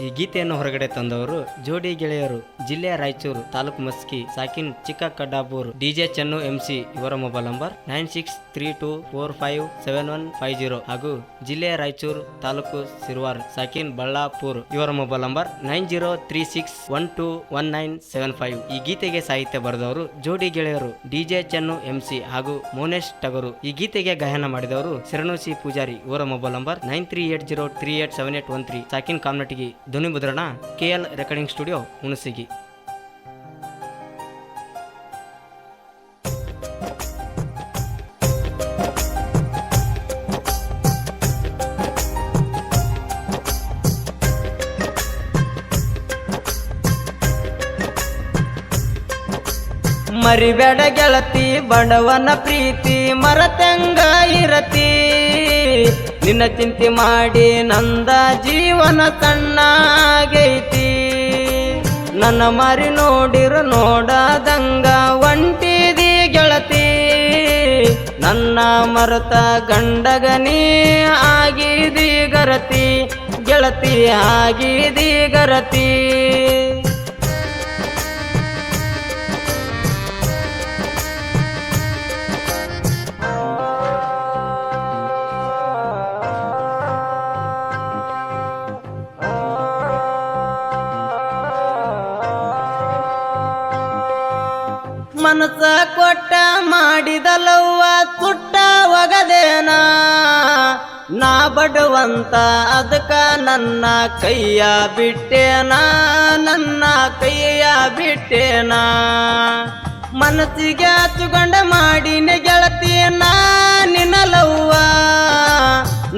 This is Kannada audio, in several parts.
ಈ ಗೀತೆಯನ್ನು ಹೊರಗಡೆ ತಂದವರು ಜೋಡಿ ಗೆಳೆಯರು, ಜಿಲ್ಲೆಯ ರಾಯಚೂರು, ತಾಲೂಕು ಮಸ್ಕಿ, ಸಾಕಿನ್ ಚಿಕ್ಕ ಕಡ್ಡಾಬೂರ್, ಡಿಜೆ ಚೆನ್ನು MC. ಇವರ ಮೊಬೈಲ್ ನಂಬರ್ 9632457150 ಹಾಗೂ ಜಿಲ್ಲೆಯ ರಾಯಚೂರು, ತಾಲೂಕು ಸಿರ್ವಾರ್, ಸಾಕಿನ್ ಬಳ್ಳಾಪುರ್. ಇವರ ಮೊಬೈಲ್ ನಂಬರ್ 9036121975. ಈ ಗೀತೆಗೆ ಸಾಹಿತ್ಯ ಬರೆದವರು ಜೋಡಿ ಗೆಳೆಯರು, ಡಿಜೆ ಚೆನ್ನು MC ಹಾಗೂ ಮೋನೇಶ್ ಟಗರು. ಈ ಗೀತೆಗೆ ಗಾಯನ ಮಾಡಿದವರು ಶರಣೋಸಿ ಪೂಜಾರಿ. ಇವರ ಮೊಬೈಲ್ ನಂಬರ್ 9380387813. ಸಾಕಿನ್ ಕಾಮನಟಿಗಿ. ಧ್ವನಿ ಮುದ್ರಣ KL ರೆಕಾರ್ಡಿಂಗ್ ಸ್ಟುಡಿಯೋ, ಹುಣಸಗಿ. ಮರಿಬೇಡ ಗೆಳತಿ ಬಡವನ ಪ್ರೀತಿ ಮರತಂಗ ಇರತಿ, ನಿನ್ನ ಚಿಂತೆ ಮಾಡಿ ನಂದ ಜೀವನ ಸಣ್ಣಾಗೈತಿ. ನನ್ನ ಮಾರಿ ನೋಡಿರು ನೋಡದಂಗ ಒಂಟಿದಿ ಗೆಳತಿ, ನನ್ನ ಮರತ ಗಂಡಗನಿ ಆಗಿದಿ ಗರತಿ, ಗೆಳತಿ ಆಗಿದಿ ಗರತಿ. ಮನಸ ಕೊಟ್ಟ ಮಾಡಿದಲವ್ವ ಸುಟ್ಟ ಒಗದೇನ, ನಾ ಬಡವಂತ ಅದಕ್ಕ ನನ್ನ ಕೈಯ ಬಿಟ್ಟೇನ, ನನ್ನ ಕೈಯ ಬಿಟ್ಟೇನ. ಮನಸ್ಸಿಗೆ ಹಚ್ಚುಕೊಂಡ ಮಾಡಿನ ಗೆಳತಿಯನ್ನ ನಿನ್ನಲವ್ವ,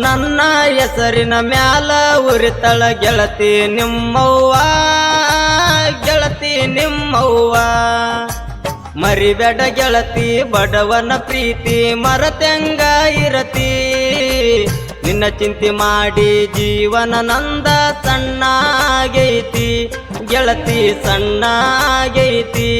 ನನ್ನ ಹೆಸರಿನ ಮ್ಯಾಲ ಉರಿತಳ ಗೆಳತಿ ನಿಮ್ಮವ್ವ, ಗೆಳತಿ ನಿಮ್ಮವ್ವ. ಮರಿಬೇಡ ಗೆಳತಿ ಬಡವನ ಪ್ರೀತಿ ಮರತಂಗ ಇರತಿ, ನಿನ್ನ ಚಿಂತೆ ಮಾಡಿ ಜೀವನ ನಂದ ಸಣ್ಣಾಗೈತಿ, ಗೆಳತಿ ಸಣ್ಣಾಗೈತಿ.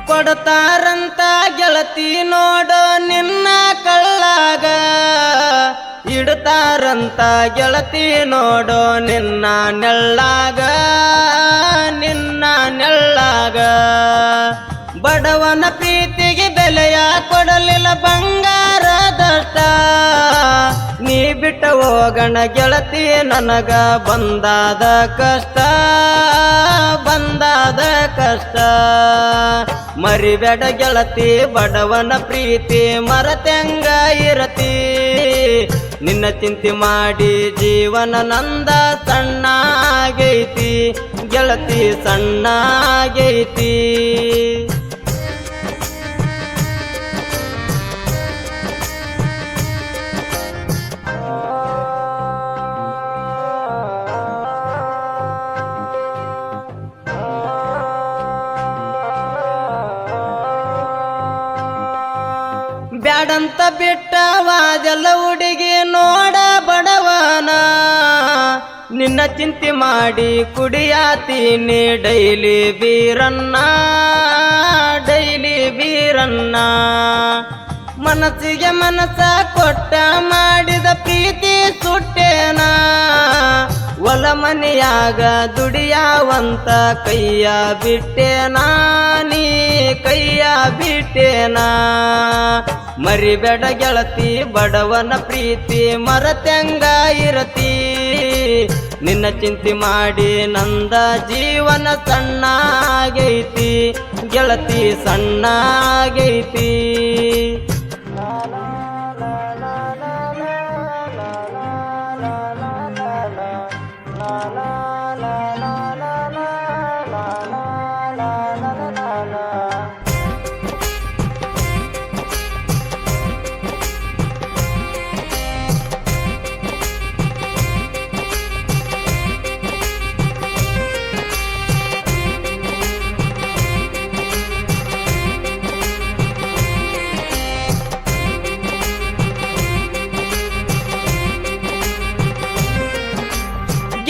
ಕೊಡ್ತಾರಂತ ಗೆಳತಿ ನೋಡೋ ನಿನ್ನ ಕಳ್ಳಾಗ, ಇಡ್ತಾರಂತ ಗೆಳತಿ ನೋಡೋ ನಿನ್ನ ನೆಳ್ಳಾಗ, ನಿನ್ನ ನೆಳ್ಳಾಗ. ಬಡವನ ಪ್ರೀತಿಗೆ ಬೆಲೆಯ ಕೊಡಲಿಲ್ಲ ಬಂಗಾರದಷ್ಟ, ನೀ ಬಿಟ್ಟ ಹೋಗಣ ಗೆಳತಿ ನನಗ ಬಂದಾದ ಕಷ್ಟ, ಬಂದಾದ ಕಷ್ಟ. ಮರಿಬೇಡ ಗೆಳತಿ ಬಡವನ ಪ್ರೀತಿ ಮರತಂಗ ಇರತಿ, ನಿನ್ನ ಚಿಂತೆ ಮಾಡಿ ಜೀವನ ನಂದ ಸಣ್ಣಾಗೈತಿ, ಗೆಳತಿ ಸಣ್ಣಾಗೈತಿ. ಬ್ಯಾಡಂತ ಬಿಟ್ಟವಾದೆಲ್ಲ ಹುಡುಗಿ ನೋಡ ಬಡವನ, ನಿನ್ನ ಚಿಂತೆ ಮಾಡಿ ಕುಡಿಯಾತೀನಿ ಡೈಲಿ ಬೀರನ್ನ, ಡೈಲಿ ಬೀರನ್ನ. ಮನಸ್ಸಿಗೆ ಮನಸ್ಸ ಕೊಟ್ಟ ಮಾಡಿದ ಪ್ರೀತಿ ಸುಟ್ಟೇನ, ಹೊಲ ಮನೆಯಾಗ ದುಡಿಯಾವಂತ ಕೈಯ ಬಿಟ್ಟೇನಾ, ನೀ ಕೈಯ ಬಿಟ್ಟೇನಾ. ಮರಿಬೇಡ ಗೆಳತಿ ಬಡವನ ಪ್ರೀತಿ ಮರತಂಗ ಇರತಿ, ನಿನ್ನ ಚಿಂತೆ ಮಾಡಿ ನಂದ ಜೀವನ ಸಣ್ಣಾಗೈತಿ, ಗೆಳತಿ ಸಣ್ಣಾಗೈತಿ.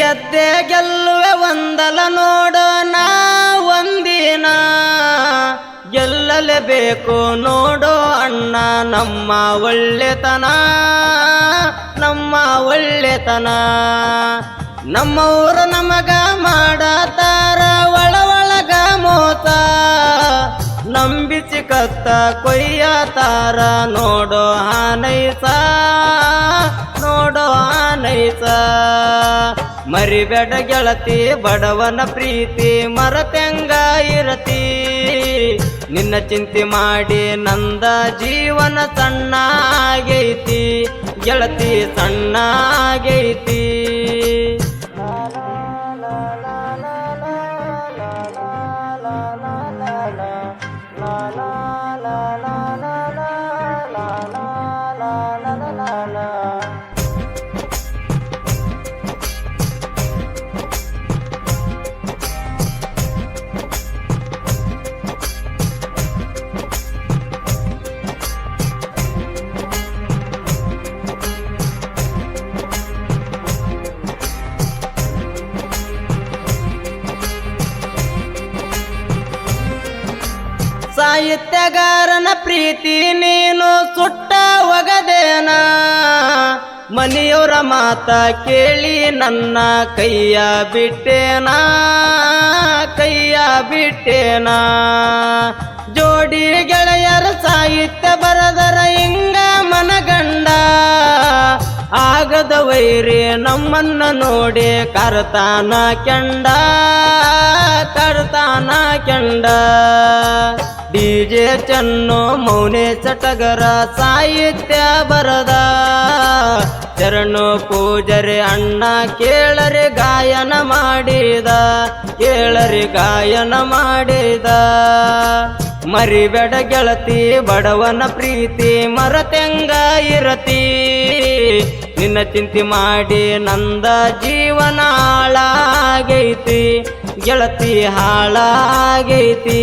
ಗೆದ್ದೆ ಗೆಲ್ಲುವೆ ಒಂದಲ ನೋಡೋಣ ಒಂದಿನ ಗೆಲ್ಲಲೇಬೇಕು ನೋಡೋ ಅಣ್ಣ ನಮ್ಮ ಒಳ್ಳೆತನ ನಮ್ಮ ಒಳ್ಳೆತನ ನಮ್ಮವರು ನಮಗ ಮಾಡತಾರ ಒಳಗ ಮೋಸ ನಂಬಿಸಿ ಕತ್ತ ಕೊಯ್ಯತಾರ ನೋಡೋ ಆನೈಸ ನೋಡೋ ಆನೈಸ ಮರಿಬೇಡ ಗೆಳತಿ ಬಡವನ ಪ್ರೀತಿ ಮರತೆಂಗ ಇರತಿ ನಿನ್ನ ಚಿಂತೆ ಮಾಡಿ ನಂದ ಜೀವನ ಸಣ್ಣ ಆಗೈತಿ ಗೆಳತಿ ಸಣ್ಣ ಆಗೈತಿ ಸಾಹಿತ್ಯಗಾರನ ಪ್ರೀತಿ ನೀನು ಸುಟ್ಟ ಒಗದೇನ ಮನೆಯವರ ಮಾತ ಕೇಳಿ ನನ್ನ ಕೈಯ ಬಿಟ್ಟೇನಾ ಜೋಡಿ ಗೆಳೆಯರ ಸಾಹಿತ್ಯ ಬರದರ ಹಿಂಗ ಮನಗಂಡ ಆಗದ ವೈರಿ ನಮ್ಮನ್ನ ನೋಡಿ ಕರ್ತಾನ ಕೆಂಡ ಡಿಜೆ ಚನ್ನು ಮೌನೇಶ ಟಗರ ಸಾಹಿತ್ಯ ಬರದ ಶರಣು ಪೂಜರಿ ಅಣ್ಣ ಕೇಳರಿ ಗಾಯನ ಮಾಡಿದ ಮರಿಬೇಡ ಗೆಳತಿ ಬಡವನ ಪ್ರೀತಿ ಮರತೆಂಗ ಇರತಿ ನಿನ್ನ ಚಿಂತೆ ಮಾಡಿ ನಂದ ಜೀವನ ಹಾಳಾಗೈತಿ ಗೆಳತಿ ಹಾಳಾಗೈತಿ